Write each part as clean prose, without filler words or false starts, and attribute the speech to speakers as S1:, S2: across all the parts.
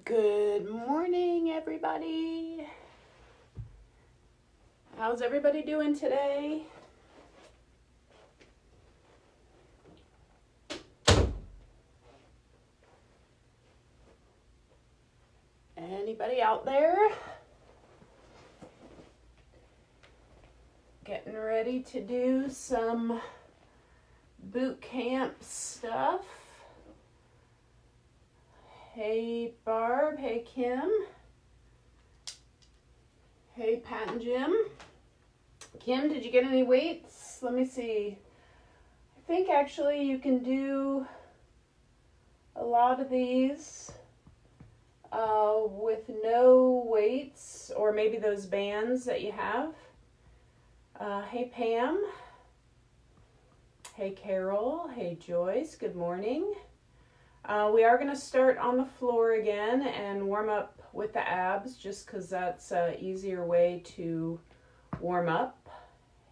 S1: Good morning, everybody. How's everybody doing today? Anybody out there? Getting ready to do some boot camp stuff. Hey Barb, hey Kim. Hey Pat and Jim. Kim, did you get any weights? Let me see. I think actually you can do a lot of these with no weights, or maybe those bands that you have. Hey Pam. Hey Carol. Hey Joyce. Good morning. We are going to start on the floor again and warm up with the abs, just because that's an easier way to warm up.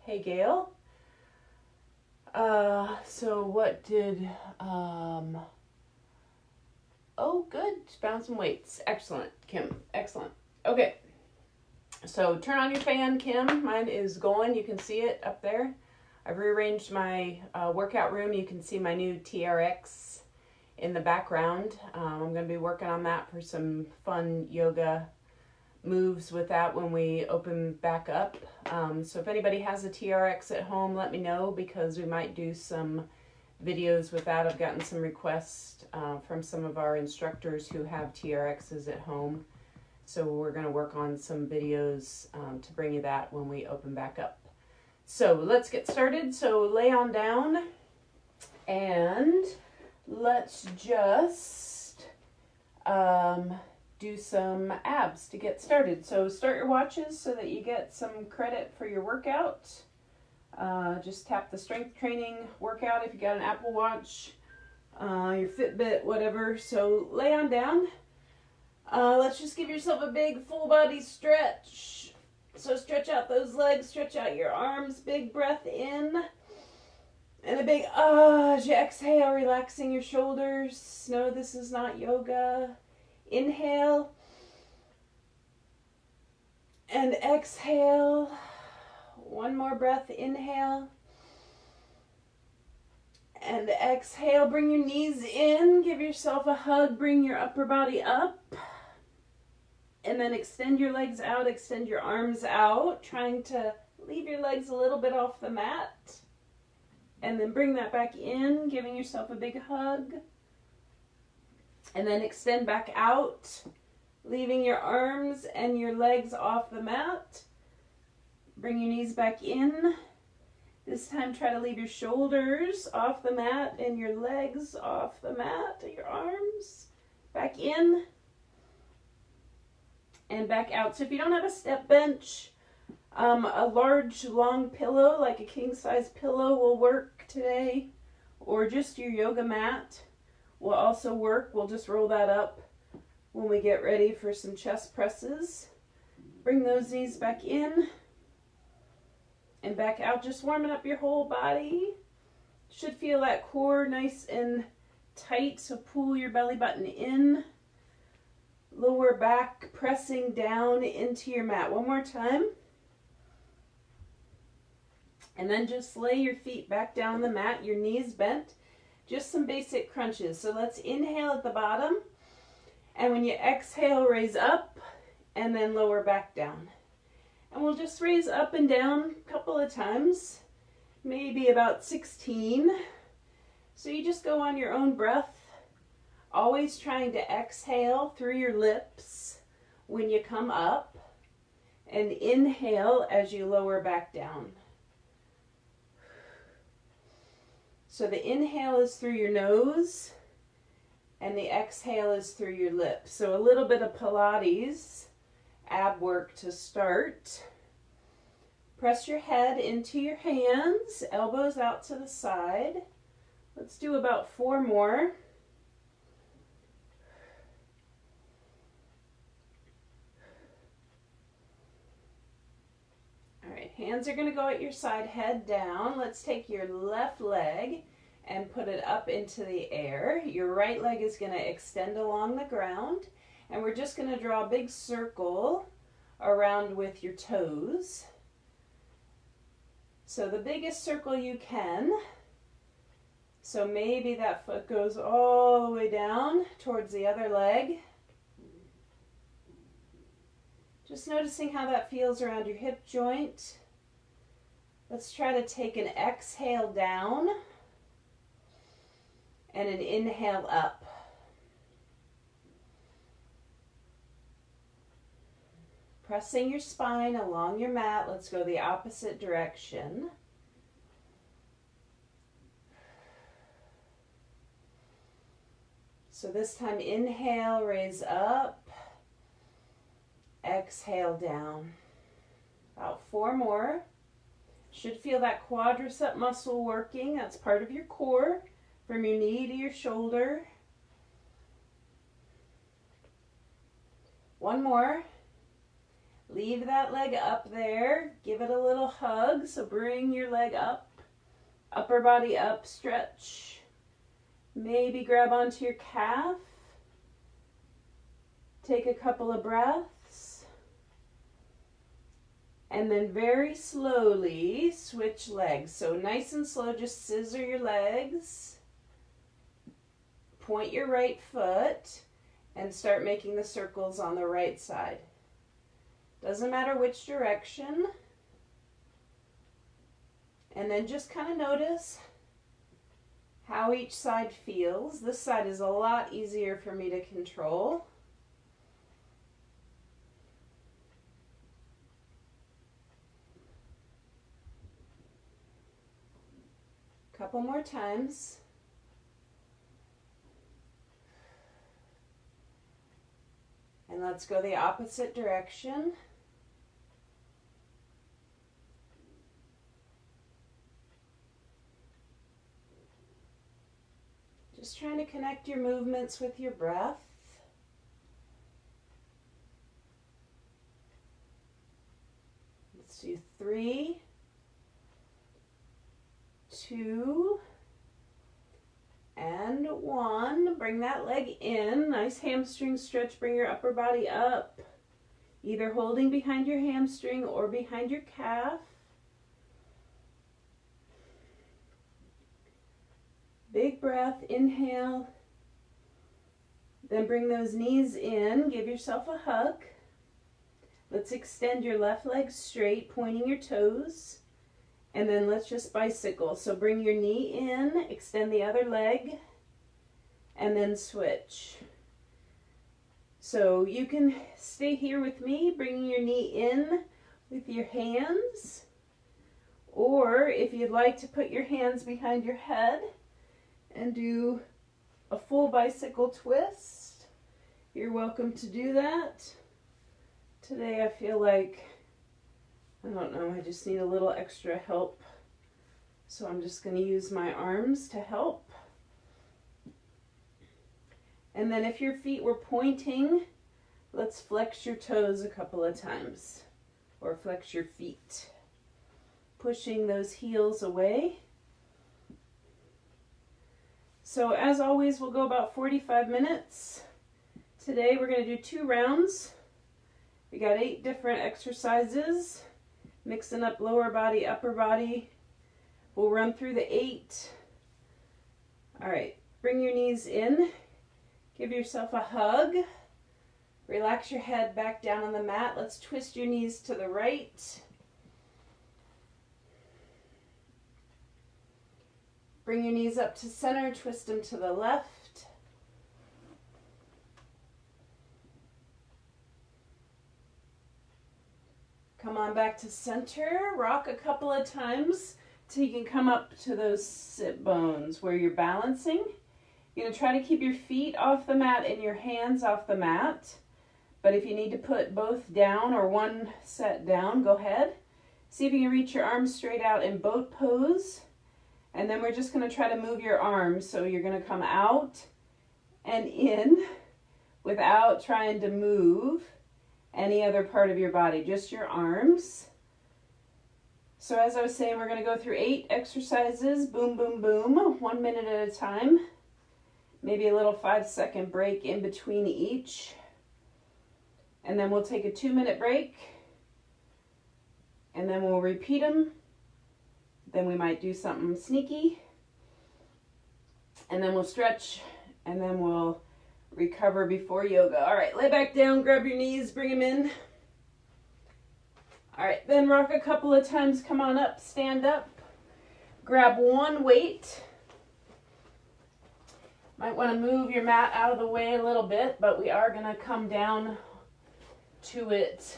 S1: Hey Gail. So what did, oh good, found some weights. Excellent, Kim, excellent. Okay, so turn on your fan, Kim. Mine is going, you can see it up there. I've rearranged my workout room. You can see my new TRX in the background. I'm going to be working on that for some fun yoga moves with that when we open back up. So if anybody has a TRX at home, let me know, because we might do some videos with that. I've gotten some requests from some of our instructors who have TRXs at home. So we're going to work on some videos to bring you that when we open back up. So let's get started. So lay on down and let's just do some abs to get started. So start your watches so that you get some credit for your workout. Just tap the strength training workout if you got an Apple Watch, your Fitbit, whatever. So lay on down. Let's just give yourself a big full body stretch. So stretch out those legs, stretch out your arms, big breath in. And a big as you exhale, relaxing your shoulders. No, this is not yoga. Inhale. And exhale. One more breath, inhale. And exhale, bring your knees in, give yourself a hug, bring your upper body up. And then extend your legs out, extend your arms out, trying to leave your legs a little bit off the mat. And then bring that back in, giving yourself a big hug. And then extend back out, leaving your arms and your legs off the mat. Bring your knees back in. This time try to leave your shoulders off the mat and your legs off the mat, your arms. Back in and back out. So if you don't have a step bench, a large long pillow, like a king size pillow, will work today, or just your yoga mat will also work. We'll just roll that up when we get ready for some chest presses. Bring those knees back in and back out, just warming up your whole body. Should feel that core nice and tight, so pull your belly button in. Lower back pressing down into your mat. One more time. And then just lay your feet back down on the mat, your knees bent. Just some basic crunches. So let's inhale at the bottom. And when you exhale, raise up and then lower back down. And we'll just raise up and down a couple of times, maybe about 16. So you just go on your own breath, always trying to exhale through your lips when you come up, and inhale as you lower back down. So the inhale is through your nose, and the exhale is through your lips. So a little bit of Pilates ab work to start. Press your head into your hands, elbows out to the side. Let's do about 4 more. All right, hands are going to go at your side, head down. Let's take your left leg and put it up into the air. Your right leg is going to extend along the ground. And we're just going to draw a big circle around with your toes. So the biggest circle you can. So maybe that foot goes all the way down towards the other leg. Just noticing how that feels around your hip joint. Let's try to take an exhale down and an inhale up. Pressing your spine along your mat. Let's go the opposite direction. So this time, inhale, raise up. Exhale down. About 4 more. Should feel that quadricep muscle working. That's part of your core. From your knee to your shoulder. 1 more. Leave that leg up there. Give it a little hug. So bring your leg up. Upper body up. Stretch. Maybe grab onto your calf. Take a couple of breaths. And then very slowly switch legs. So nice and slow, just scissor your legs. Point your right foot and start making the circles on the right side. Doesn't matter which direction. And then just kind of notice how each side feels. This side is a lot easier for me to control. Couple more times. And let's go the opposite direction. Just trying to connect your movements with your breath. Let's do 3, 2, and 1. Bring that leg in. Nice hamstring stretch. Bring your upper body up. Either holding behind your hamstring or behind your calf. Big breath, inhale. Then bring those knees in. Give yourself a hug. Let's extend your left leg straight, pointing your toes. And then let's just bicycle. So bring your knee in, extend the other leg, and then switch. So you can stay here with me, bringing your knee in with your hands. Or if you'd like to put your hands behind your head and do a full bicycle twist, you're welcome to do that. Today I feel like, I don't know, I just need a little extra help. So I'm just going to use my arms to help. And then if your feet were pointing, let's flex your toes a couple of times. Or flex your feet. Pushing those heels away. So as always, we'll go about 45 minutes. Today we're going to do 2 rounds. We got 8 different exercises. Mixing up lower body, upper body. We'll run through the 8. All right, bring your knees in. Give yourself a hug. Relax your head back down on the mat. Let's twist your knees to the right. Bring your knees up to center, twist them to the left. Come on back to center. Rock a couple of times till you can come up to those sit bones where you're balancing. You're going to try to keep your feet off the mat and your hands off the mat. But if you need to put both down or one set down, go ahead. See if you can reach your arms straight out in boat pose. And then we're just going to try to move your arms. So you're going to come out and in without trying to move any other part of your body, just your arms. So as I was saying, we're going to go through 8 exercises, boom, boom, boom, 1 minute at a time. Maybe a little 5-second break in between each. And then we'll take a 2-minute break. And then we'll repeat them. Then we might do something sneaky. And then we'll stretch. And then we'll recover before yoga. All right, lay back down, grab your knees, bring them in. All right, then rock a couple of times. Come on up, stand up. Grab one weight. Might want to move your mat out of the way a little bit, but we are going to come down to it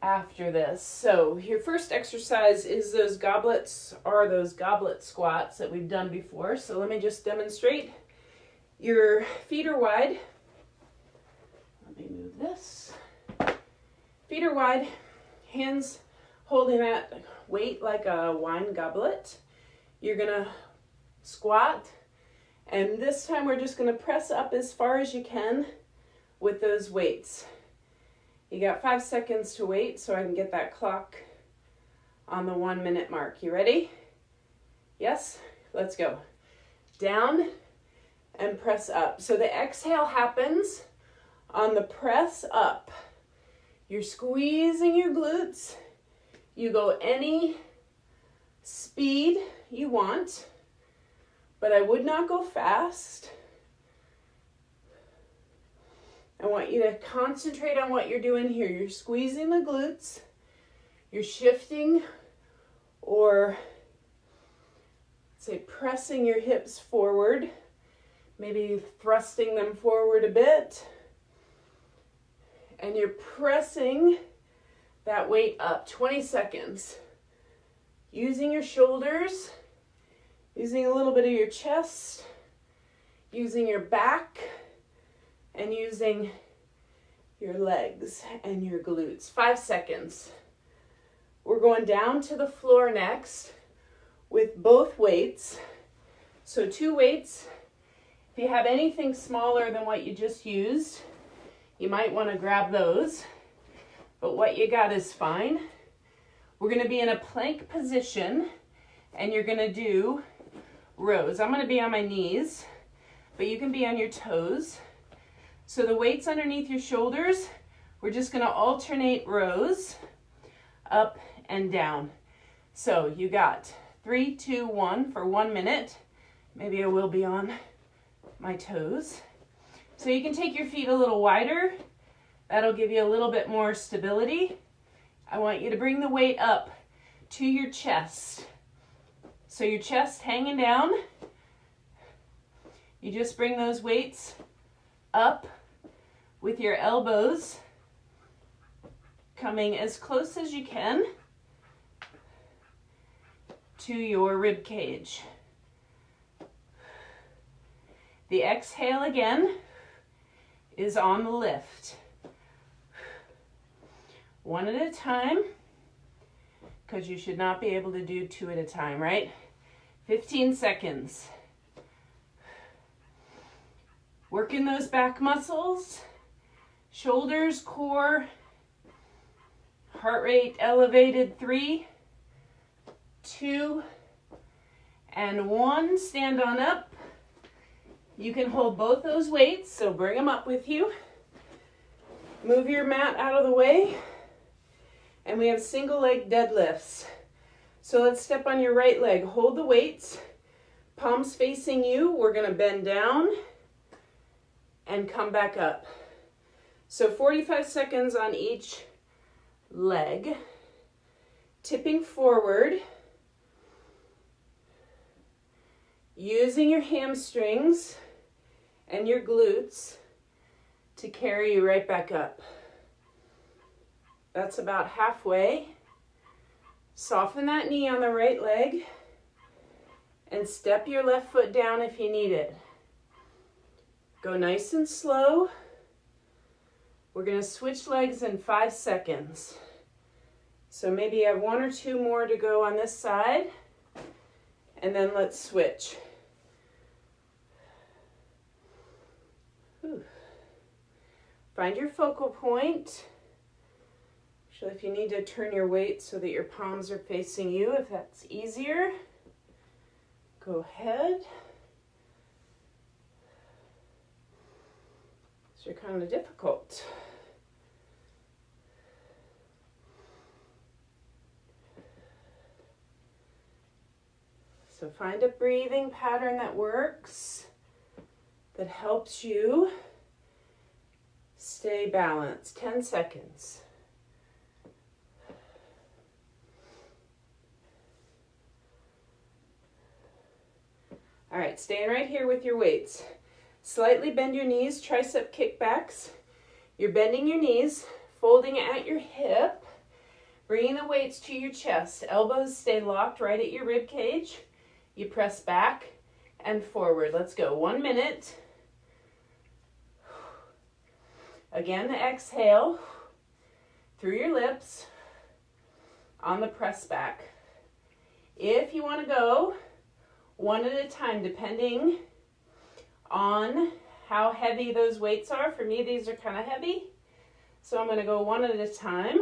S1: after this. So your first exercise is those goblet squats that we've done before. So let me just demonstrate. Your feet are wide. Let me move this. Feet are wide, hands holding that weight like a wine goblet. You're gonna squat, and this time we're just gonna press up as far as you can with those weights. You got 5 seconds to wait so I can get that clock on the 1-minute mark. You ready? Yes? Let's go. Down and press up. So the exhale happens on the press up. You're squeezing your glutes. You go any speed you want, but I would not go fast. I want you to concentrate on what you're doing here. You're squeezing the glutes. You're shifting or say pressing your hips forward, maybe thrusting them forward a bit. And you're pressing that weight up. 20 seconds. Using your shoulders, using a little bit of your chest, using your back, and using your legs and your glutes. 5 seconds. We're going down to the floor next with both weights. So 2 weights. If you have anything smaller than what you just used, you might want to grab those, but what you got is fine. We're going to be in a plank position, and you're going to do rows. I'm going to be on my knees, but you can be on your toes. So the weight's underneath your shoulders. We're just going to alternate rows, up and down. So you got 3, 2, 1 for 1 minute. Maybe I will be on my toes. So you can take your feet a little wider. That'll give you a little bit more stability. I want you to bring the weight up to your chest. So your chest hanging down. You just bring those weights up with your elbows coming as close as you can to your rib cage. The exhale again is on the lift. 1 at a time, because you should not be able to do 2 at a time, right? 15 seconds. Working those back muscles, shoulders, core, heart rate elevated. 3, 2, and 1. Stand on up. You can hold both those weights, so bring them up with you. Move your mat out of the way. And we have single leg deadlifts. So let's step on your right leg. Hold the weights, palms facing you. We're going to bend down and come back up. So 45 seconds on each leg. Tipping forward. Using your hamstrings and your glutes to carry you right back up. That's about halfway. Soften that knee on the right leg and step your left foot down if you need it. Go nice and slow. We're going to switch legs in 5 seconds. So maybe you have 1 or 2 more to go on this side, and then let's switch. Find your focal point. So if you need to turn your weight so that your palms are facing you, if that's easier, go ahead. are kind of difficult. So find a breathing pattern that works, that helps you stay balanced. 10 seconds. All right, staying right here with your weights. Slightly bend your knees, tricep kickbacks. You're bending your knees, folding at your hip, bringing the weights to your chest. Elbows stay locked right at your rib cage. You press back and forward. Let's go. 1 minute. Again, exhale through your lips on the press back. If you want to go one at a time, depending on how heavy those weights are. For me, these are kind of heavy, so I'm going to go one at a time.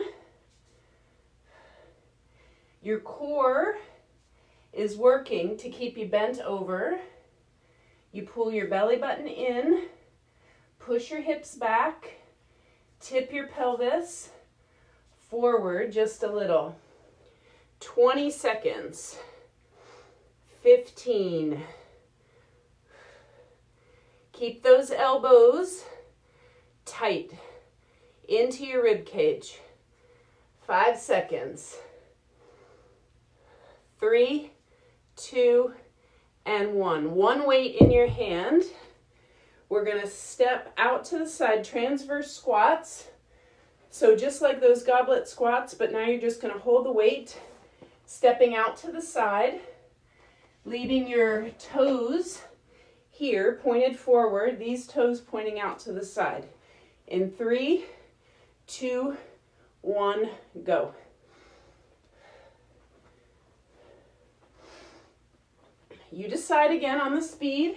S1: Your core is working to keep you bent over. You pull your belly button in, push your hips back, tip your pelvis forward just a little. 20 seconds. 15. Keep those elbows tight into your rib cage. 5 seconds. 3, 2, and 1. One weight in your hand. We're going to step out to the side, transverse squats. So just like those goblet squats, but now you're just going to hold the weight, stepping out to the side, leaving your toes here pointed forward, these toes pointing out to the side. In 3, 2, 1, go. You decide again on the speed,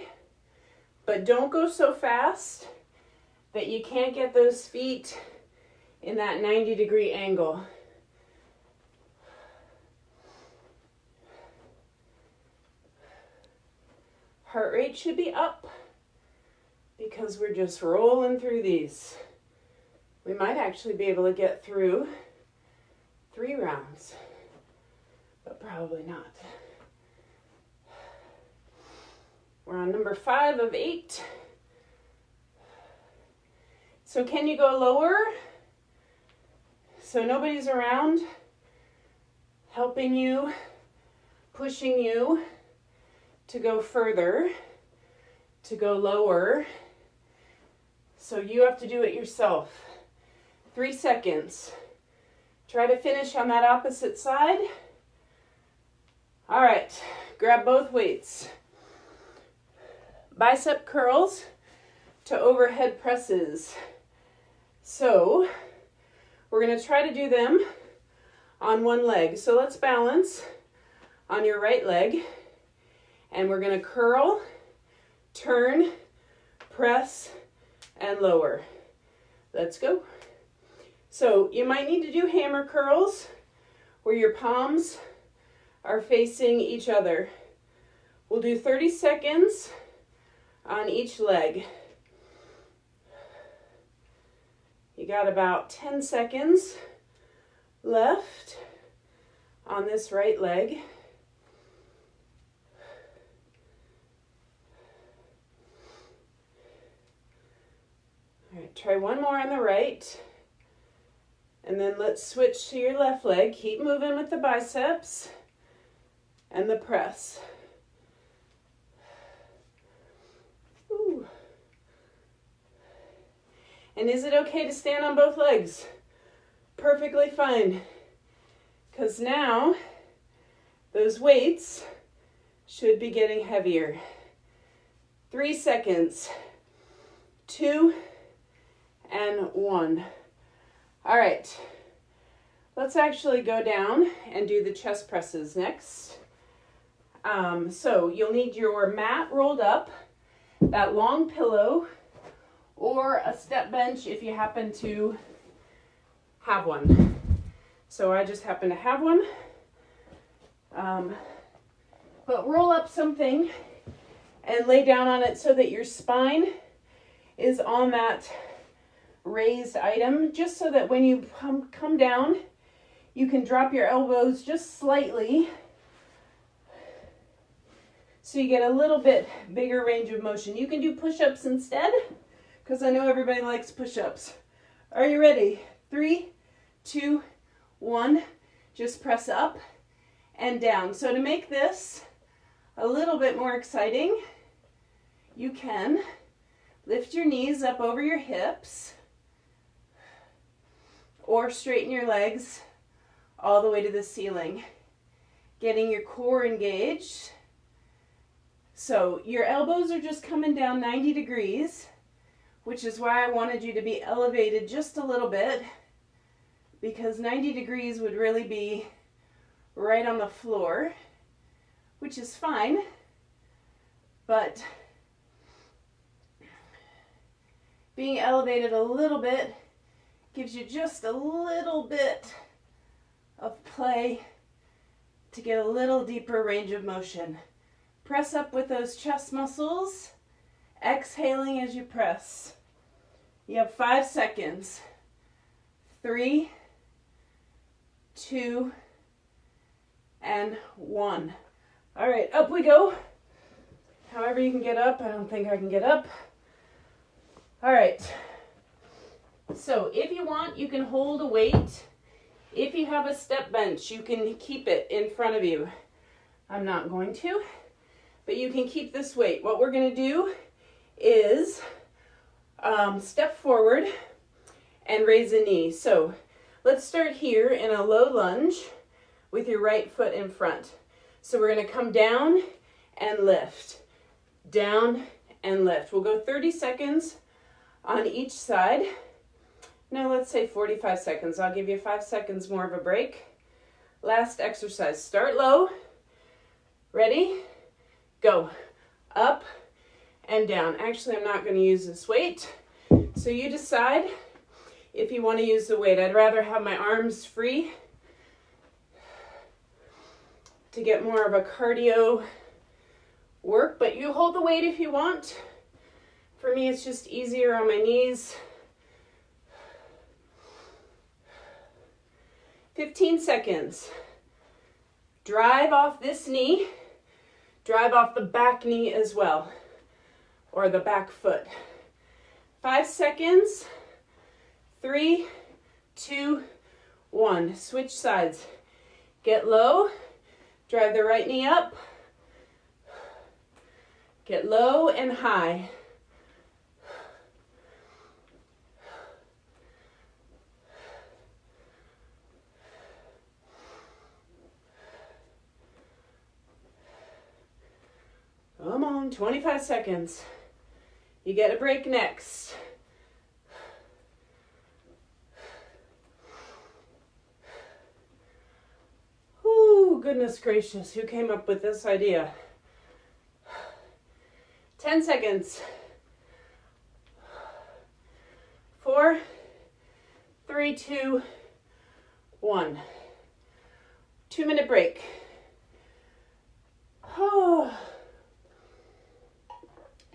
S1: but don't go so fast that you can't get those feet in that 90-degree angle. Heart rate should be up because we're just rolling through these. We might actually be able to get through 3 rounds, but probably not. We're on number 5 of 8. So can you go lower? So nobody's around helping you, pushing you to go further, to go lower. So you have to do it yourself. 3 seconds. Try to finish on that opposite side. All right, grab both weights. Bicep curls to overhead presses. So we're going to try to do them on one leg. So let's balance on your right leg. And we're going to curl, turn, press, and lower. Let's go. So you might need to do hammer curls where your palms are facing each other. We'll do 30 seconds on each leg. You got about 10 seconds left on this right leg. All right, try one more on the right. And then let's switch to your left leg. Keep moving with the biceps and the press. Ooh. And is it okay to stand on both legs? Perfectly fine. Because now those weights should be getting heavier. 3 seconds. 2 and 1. All right, let's actually go down and do the chest presses next. So you'll need your mat rolled up, that long pillow, or a step bench if you happen to have one. So I just happen to have one. But roll up something and lay down on it so that your spine is on that raised item, just so that when you come down, you can drop your elbows just slightly, so you get a little bit bigger range of motion. You can do push-ups instead, because I know everybody likes push-ups. Are you ready? 3, 2, 1. Just press up and down. So to make this a little bit more exciting, you can lift your knees up over your hips or straighten your legs all the way to the ceiling, getting your core engaged. So your elbows are just coming down 90 degrees, which is why I wanted you to be elevated just a little bit, because 90 degrees would really be right on the floor, which is fine, but being elevated a little bit gives you just a little bit of play to get a little deeper range of motion. Press up with those chest muscles, exhaling as you press. You have 5 seconds. 3, 2, and 1. All right, up we go. However you can get up. I don't think I can get up. All right. So if you want, you can hold a weight. If you have a step bench, you can keep it in front of you. I'm not going to, but you can keep this weight. What we're going to do is step forward and raise a knee. So let's start here in a low lunge with your right foot in front. So we're going to come down and lift, down and lift. We'll go 30 seconds on each side. No, let's say 45 seconds. I'll give you 5 seconds more of a break. Last exercise. Start low. Ready? Go. Up and down. Actually, I'm not going to use this weight. So you decide if you want to use the weight. I'd rather have my arms free to get more of a cardio work, but you hold the weight if you want. For me, it's just easier on my knees. 15 seconds. Drive off this knee. Drive off the back knee as well, or the back foot. 5 seconds. 3, 2, 1. Switch sides. Get low. Drive the right knee up. Get low and high. Come on, 25 seconds. You get a break next. Ooh, goodness gracious, who came up with this idea? 10 seconds. 4, 3, 2, 1. 2-minute break. Oh.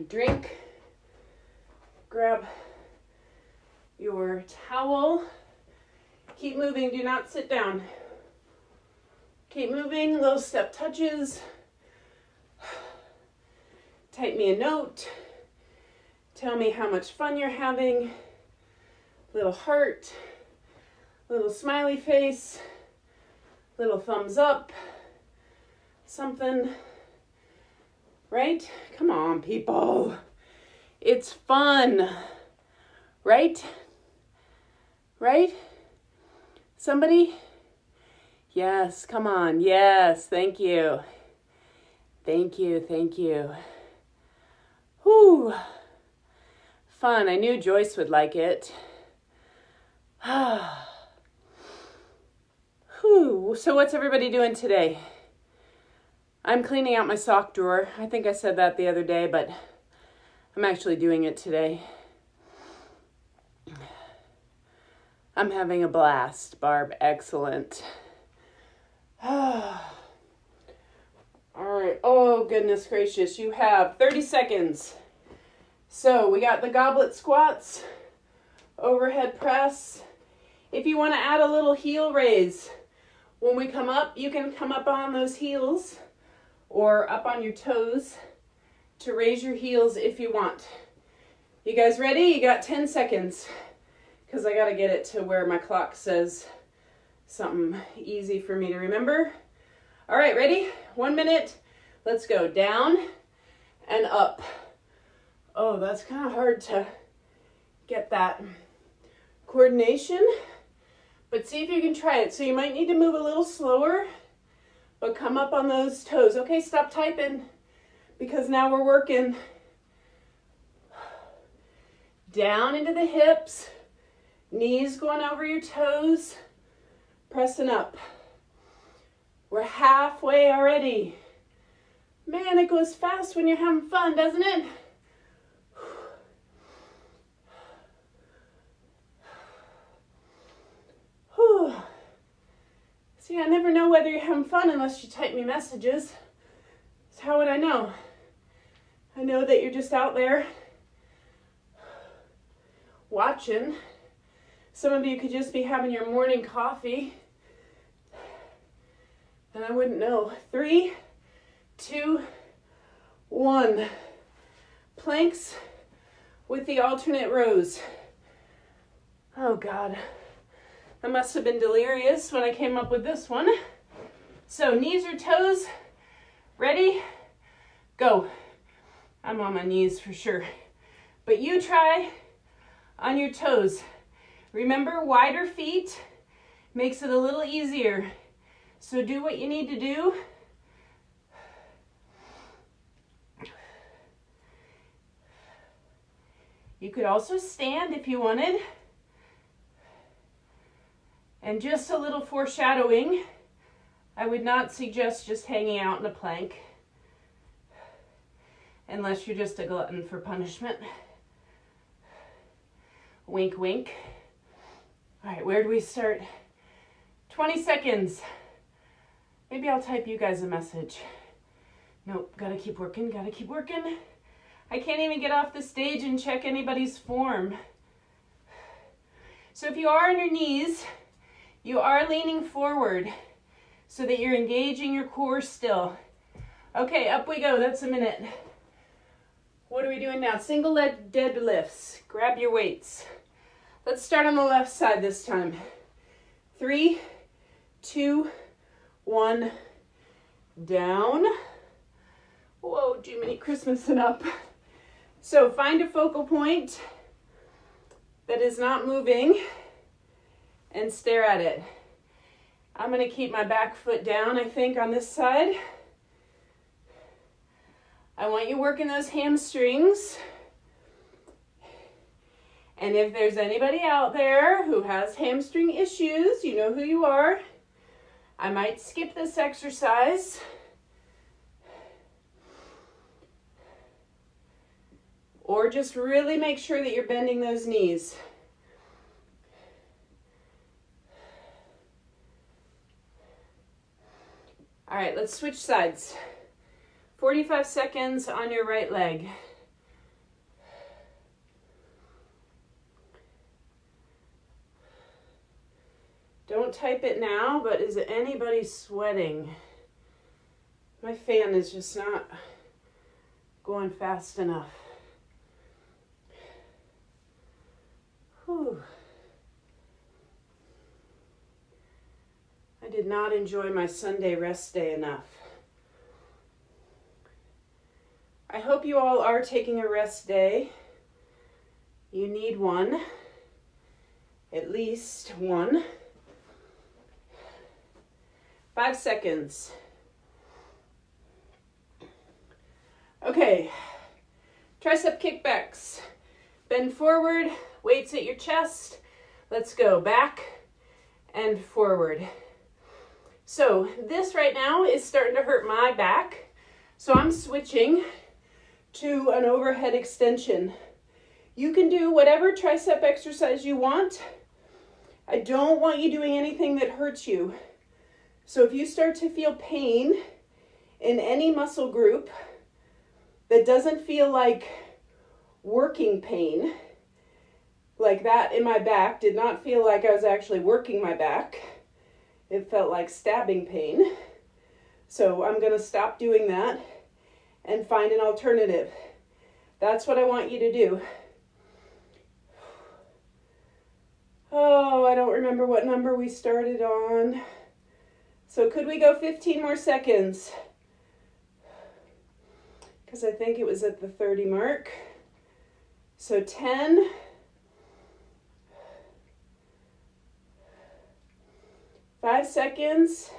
S1: Drink, grab your towel, keep moving, do not sit down. Keep moving, little step touches. Type me a note, tell me how much fun you're having. Little heart, little smiley face, little thumbs up, something. Right? Come on, people. It's fun. Right? Right? Somebody? Yes, come on. Yes, thank you. Thank you, thank you. Whew. Fun. I knew Joyce would like it. Whew. So what's everybody doing today? I'm cleaning out my sock drawer. I think I said that the other day, but I'm actually doing it today. I'm having a blast, Barb. Excellent. All right. Oh, goodness gracious. You have 30 seconds. So we got the goblet squats overhead press. If you want to add a little heel raise, when we come up, you can come up on those heels or up on your toes to raise your heels if you want. You guys ready? You got 10 seconds because I got to get it to where my clock says something easy for me to remember. All right, ready? 1 minute. Let's go down and up. Oh, that's kind of hard to get that coordination, but see if you can try it. So you might need to move a little slower, but come up on those toes. Okay, stop typing because now we're working down into the hips, knees going over your toes, pressing up. We're halfway already. Man, it goes fast when you're having fun, doesn't it? Whew. See, I never know whether you're having fun unless you type me messages. So how would I know? I know that you're just out there watching. Some of you could just be having your morning coffee, and I wouldn't know. 3, 2, 1. Planks with the alternate rows. Oh God, I must have been delirious when I came up with this one. So knees or toes, ready, go. I'm on my knees for sure, but you try on your toes. Remember, wider feet makes it a little easier. So do what you need to do. You could also stand if you wanted. And just a little foreshadowing, I would not suggest just hanging out in a plank unless you're just a glutton for punishment. Wink, wink. All right, where do we start? 20 seconds. Maybe I'll type you guys a message. Nope, gotta keep working, gotta keep working. I can't even get off the stage and check anybody's form. So if you are on your knees, you are leaning forward so that you're engaging your core still. Okay, up we go, that's a minute. What are we doing now? Single leg deadlifts. Grab your weights. Let's start on the left side this time. 3, 2, 1, down. Whoa, Jiminy Christmasing up. So find a focal point that is not moving and stare at it. I'm going to keep my back foot down, I think, on this side. I want you working those hamstrings. And if there's anybody out there who has hamstring issues, you know who you are. I might skip this exercise. Or just really make sure that you're bending those knees. All right, let's switch sides. 45 seconds on your right leg. Don't type it now, but is anybody sweating? My fan is just not going fast enough. Whew. I did not enjoy my Sunday rest day enough. I hope you all are taking a rest day. You need one, at least one. 5 seconds. Okay, tricep kickbacks. Bend forward, weights at your chest. Let's go back and forward. So this right now is starting to hurt my back. So I'm switching to an overhead extension. You can do whatever tricep exercise you want. I don't want you doing anything that hurts you. So if you start to feel pain in any muscle group that doesn't feel like working pain, like that in my back. Did not feel like I was actually working my back. It felt like stabbing pain. So I'm going to stop doing that and find an alternative. That's what I want you to do. Oh, I don't remember what number we started on. So could we go 15 more seconds? Because I think it was at the 30 mark. So 10. 5 seconds.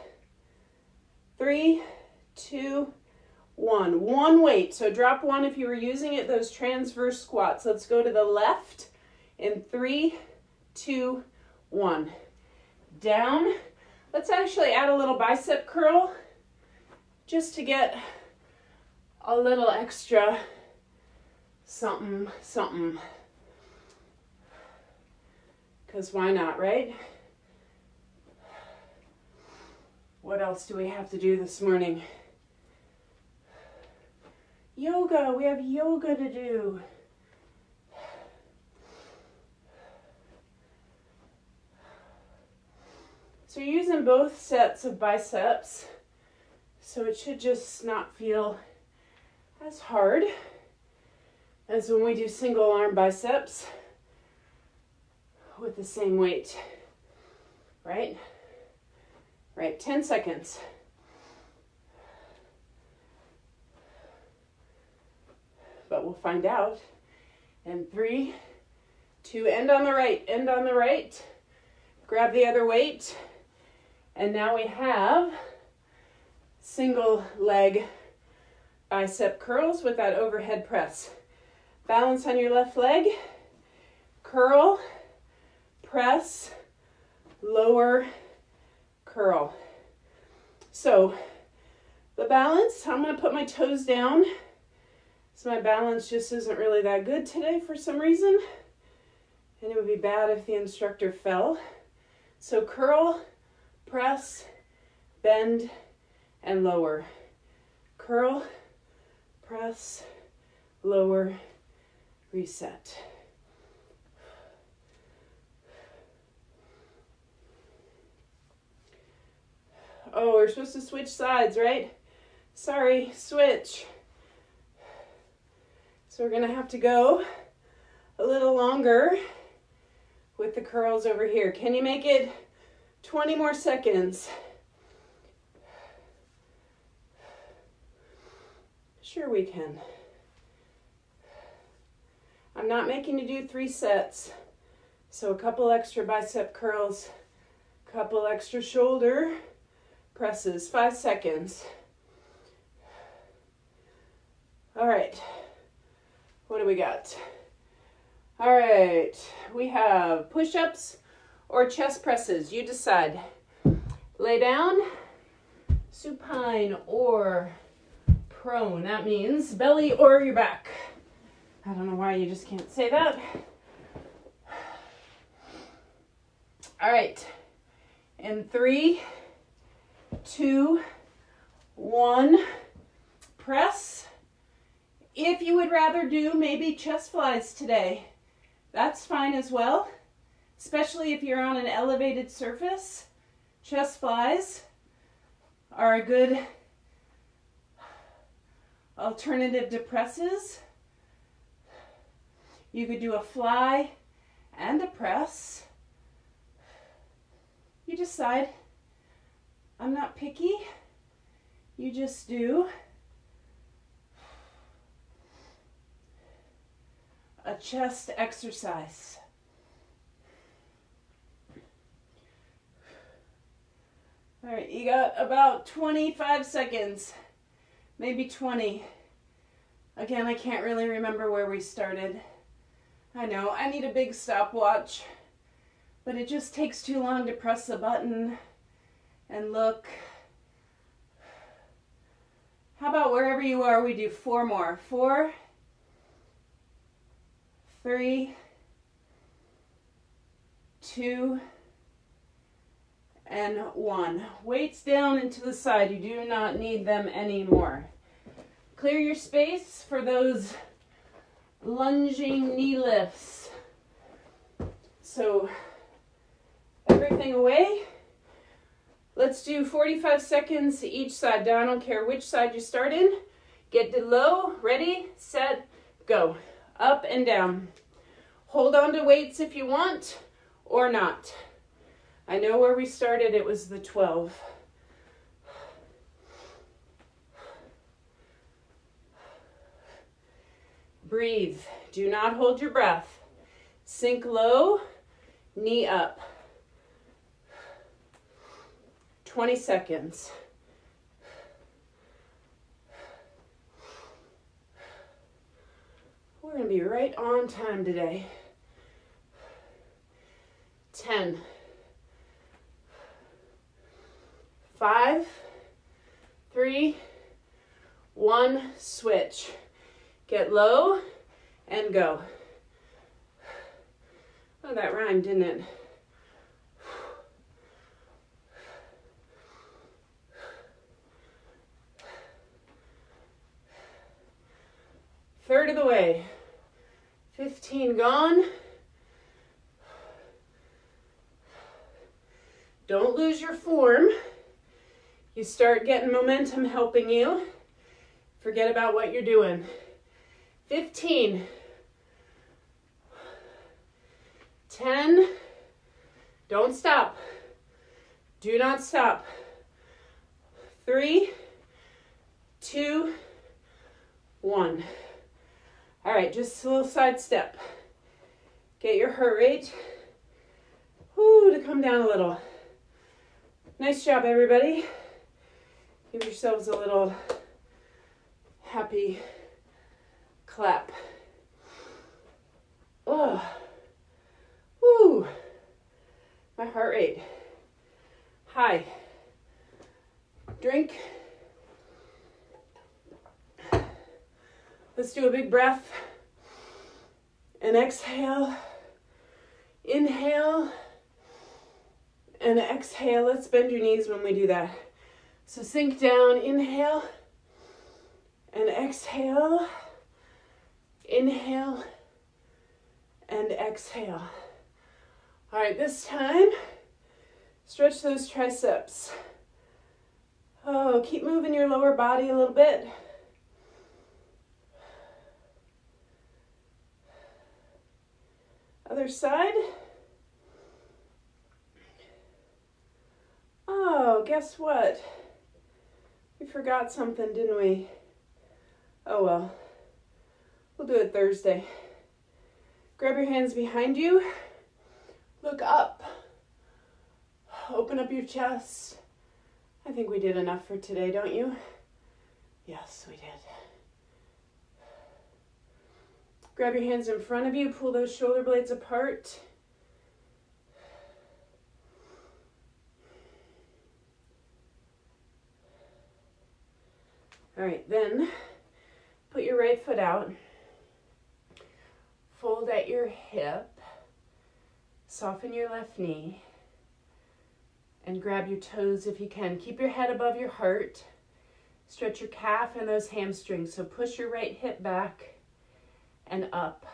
S1: 3, 2, 1. One weight. So drop one if you were using it, those transverse squats. Let's go to the left in 3, 2, 1. Down. Let's actually add a little bicep curl just to get a little extra something, something. Because why not, right? What else do we have to do this morning? Yoga. We have yoga to do. So you're using both sets of biceps, so it should just not feel as hard as when we do single arm biceps with the same weight, right? Right, 10 seconds. But we'll find out. And 3, 2, end on the right, end on the right. Grab the other weight. And now we have single leg bicep curls with that overhead press. Balance on your left leg, curl, press, lower, curl. So the balance, I'm going to put my toes down. So my balance just isn't really that good today for some reason. And it would be bad if the instructor fell. So curl, press, bend, and lower. Curl, press, lower, reset. Oh, we're supposed to switch sides, right? Sorry, switch. So we're going to have to go a little longer with the curls over here. Can you make it 20 more seconds? Sure we can. I'm not making you do 3 sets. So a couple extra bicep curls, couple extra shoulder presses, 5 seconds. All right. What do we got? All right. We have push-ups or chest presses. You decide. Lay down, supine or prone. That means belly or your back. I don't know why you just can't say that. All right. In 3, 2, 1, press. If you would rather do maybe chest flies today, that's fine as well. Especially if you're on an elevated surface, chest flies are a good alternative to presses. You could do a fly and a press. You decide. I'm not picky. You just do a chest exercise. All right, you got about 25 seconds, maybe 20. Again, I can't really remember where we started. I know, I need a big stopwatch, but it just takes too long to press the button and look. How about wherever you are, we do 4 more. 4, 3, 2, and 1. Weights down and to the side. You do not need them anymore. Clear your space for those lunging knee lifts. So everything away. Let's do 45 seconds each side. Now, I don't care which side you start in. Get to low, ready, set, go. Up and down. Hold on to weights if you want or not. I know where we started, it was the 12. Breathe. Do not hold your breath. Sink low, knee up. 20 seconds. We're going to be right on time today. 10. 5, 3, 1, switch. Get low and go. Oh, that rhymed, didn't it? Third of the way. 15 gone. Don't lose your form. You start getting momentum helping you. Forget about what you're doing. 15. 10. Don't stop. Do not stop. 3, 2, 1. All right, just a little side step. Get your heart rate to come down a little. Nice job, everybody. Give yourselves a little happy clap. Oh, woo. My heart rate high. Drink. Let's do a big breath and exhale. Inhale and exhale. Let's bend your knees when we do that. So sink down, inhale and exhale. Inhale and exhale. All right, this time, stretch those triceps. Oh, keep moving your lower body a little bit. Other side. Oh, guess what? We forgot something, didn't we? Oh well. We'll do it Thursday. Grab your hands behind you. Look up. Open up your chest. I think we did enough for today, don't you? Yes, we did. Grab your hands in front of you. Pull those shoulder blades apart. All right, then put your right foot out. Fold at your hip. Soften your left knee. And grab your toes if you can. Keep your head above your heart. Stretch your calf and those hamstrings. So push your right hip back and up.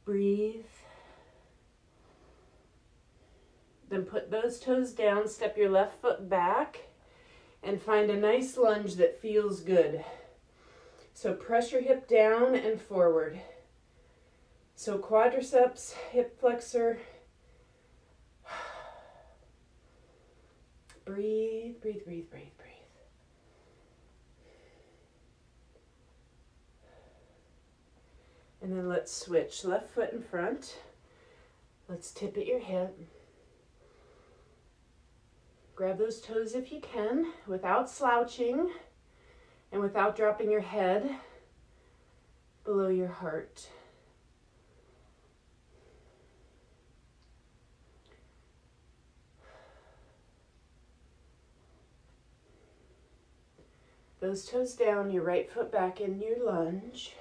S1: Breathe. Then put those toes down. Step your left foot back and find a nice lunge that feels good. So press your hip down and forward. So quadriceps, hip flexor. Breathe, breathe, breathe, breathe, breathe. And then let's switch. Left foot in front. Let's tip at your hip. Grab those toes if you can, without slouching and without dropping your head below your heart. Those toes down, your right foot back in your lunge.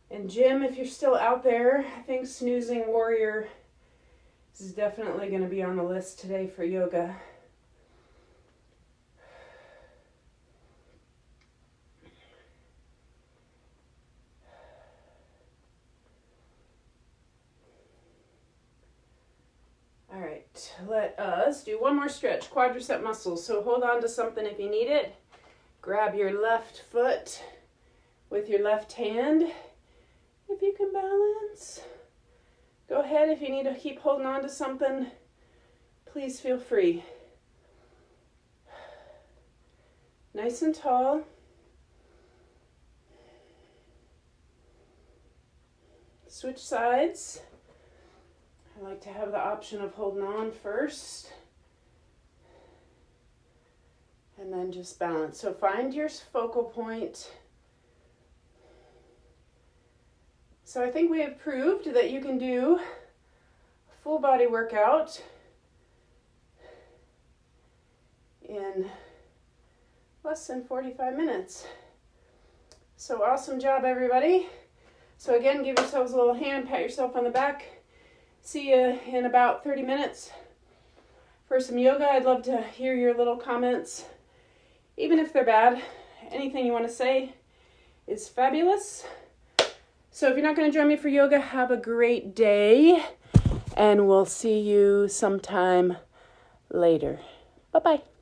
S1: And Jim, if you're still out there, I think Snoozing Warrior is definitely going to be on the list today for yoga. let us do one more stretch, quadricep muscles. So hold on to something if you need it. Grab your left foot with your left hand. If you can balance, go ahead. If you need to keep holding on to something, please feel free. Nice and tall. Switch sides. I like to have the option of holding on first and then just balance. So find your focal point. So I think we have proved that you can do a full body workout in less than 45 minutes. So awesome job, everybody. So again, give yourselves a little hand, pat yourself on the back. See you in about 30 minutes for some yoga. I'd love to hear your little comments, even if they're bad. Anything you want to say is fabulous. So if you're not going to join me for yoga, have a great day, and we'll see you sometime later. Bye-bye.